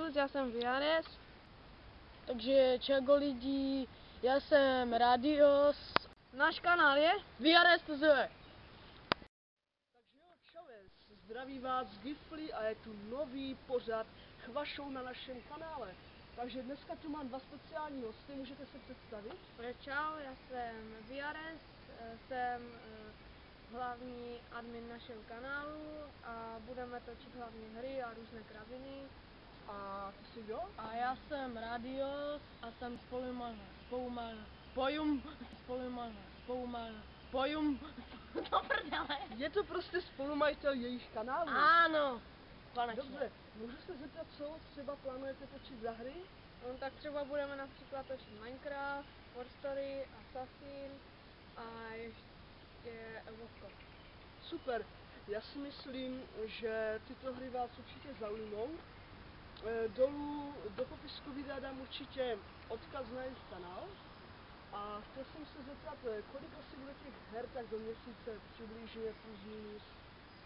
Čus, já jsem Vianes. Takže čego lidi, já jsem Radios. Náš kanál je Vianes TZ. Takže jo, čaves, zdraví vás z Gifly a je tu nový pořad Chvašou na našem kanále. Takže dneska tu mám dva speciální hosty, můžete se představit? Čau, já jsem Vianes, jsem hlavní admin našeho kanálu a budeme točit hlavně hry a různé kraviny. A ty jsi kdo? A já jsem Radios a jsem Je to prostě spolumajitel jejich kanálu? Ano, konečně. Dobře, můžu se zeptat, co třeba plánujete točit za hry? No, tak třeba budeme například točit Minecraft, War Story, Assassin a ještě Vovko. Super, já si myslím, že tyto hry vás určitě zaujmou. Dolů do popisku videa dám určitě odkaz na jejich kanál. A chtěl jsem se zeptat, kolik asi bude těch her tak do měsíce přibližně plus minus?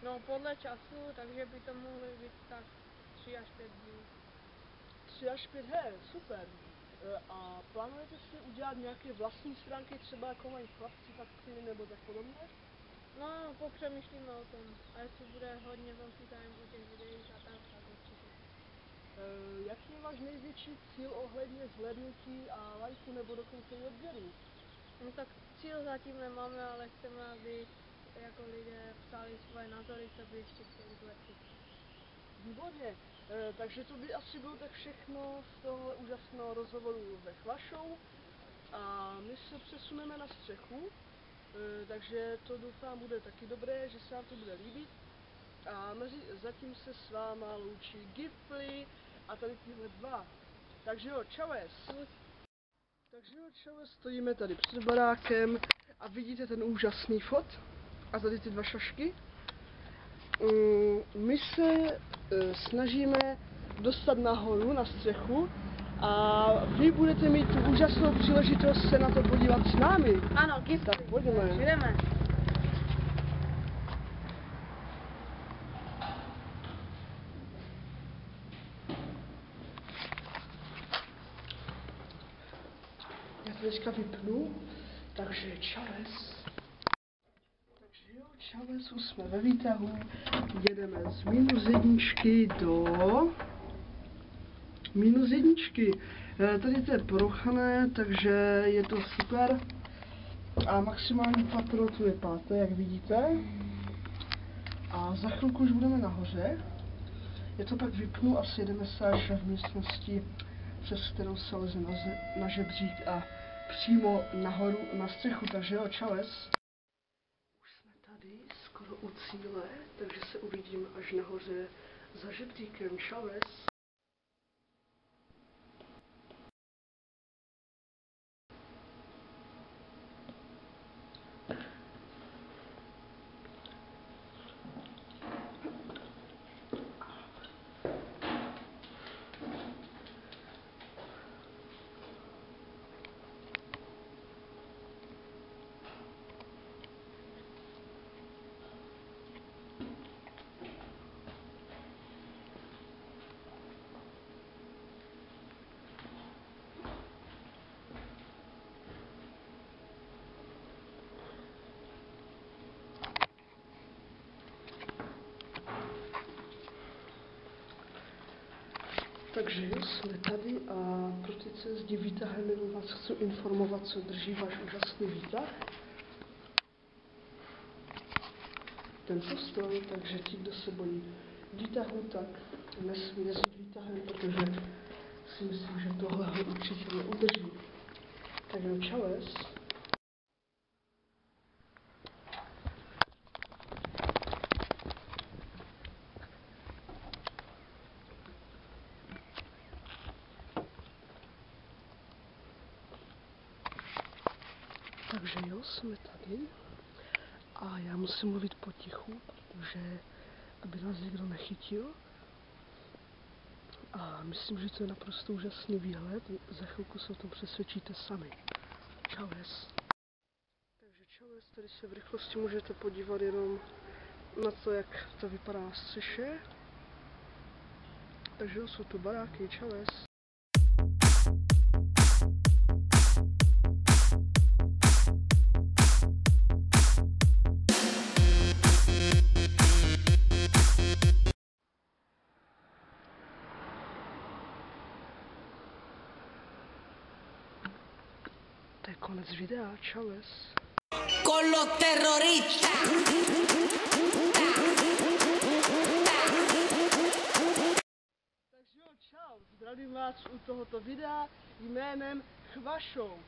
No, podle času, takže by to mohly být tak 3 až 5 dní. 3 až 5 her, super. A plánujete si udělat nějaké vlastní stránky, třeba jako mají chlapci, tak ty nebo tak podobně? No, popřemýšlíme o tom. A jestli bude hodně velký zájem o těch videích a tak určitě. Jaký je váš největší cíl ohledně zhlédnutí a lajku nebo dokonce i odběrů? No tak cíl zatím nemáme, ale chceme, aby jako lidé psali svoje názory, co by ještě chtěli zlepšit. Výborně, takže to by asi bylo tak všechno z tohle úžasného rozhovoru ve Chvašou. A my se přesuneme na střechu, takže to doufám bude taky dobré, že se vám to bude líbit. A zatím se s váma loučí Gifly a tady tyhle dva. Takže jo, čaves. Takže jo, čaves, stojíme tady před barákem a vidíte ten úžasný fot a tady ty dva šašky. My se snažíme dostat nahoru na střechu a vy budete mít tu úžasnou příležitost se na to podívat s námi. Ano, Gifly. Tak pojďme. Jdeme. Já to teďka vypnu, takže čaves. Takže jo, čaves, už jsme ve výtahu, jedeme z -1 do -1. Tady to je prochané, takže je to super. A maximální patro tu je 5, jak vidíte. A za chvilku už budeme nahoře. Já to pak vypnu a sjedeme se až v místnosti, přes kterou se leze na žebřík a přímo nahoru na střechu, takže jo, čaves. Už jsme tady, skoro u cíle, takže se uvidíme až nahoře za žebříkem, čaves. Takže jo, jsme tady a pro ty, co jezdí výtahem, jenom vás chci informovat, co drží váš úžasný výtah. Tento stůl, takže ti, kdo se bojí výtahu, tak nesmí jezdit výtahem, protože si myslím, že tohle ho určitě neudrží. Tak jo, čaves. Takže jo, jsme tady a já musím mluvit potichu, protože aby nás někdo nechytil. A myslím, že to je naprosto úžasný výhled, za chvilku se o tom přesvědčíte sami. Čaves. Takže čaves, tady se v rychlosti můžete podívat jenom na to, jak to vypadá na střeše. Takže jsou tu baráky, čaves. To je konec videa, čaves. Con los terroristas. Takže jo, čau, zdravím vás u tohoto videa jménem Chvašou.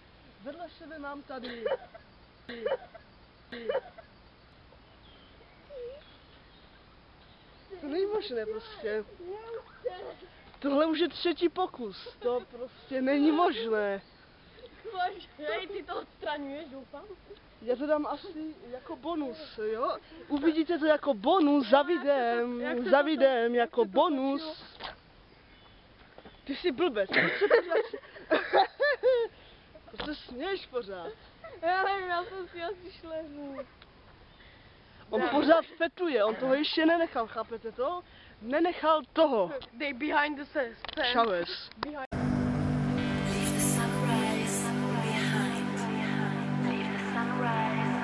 Vedle sebe mám tady... To není možné prostě. Tohle už je třetí pokus, to prostě není možné. Hej, ty to odstraňuješ, doufám. Já to dám asi jako bonus, jo? Uvidíte to jako bonus za videem jako bonus. Ty jsi blbec, to se směješ pořád. Já nevím, já jsem si asi šlehnul. On pořád fetuje, on toho ještě nenechal, chápete to? Nenechal toho. They behind the scenes. Čaves. Leave the sunrise behind. Leave the sunrise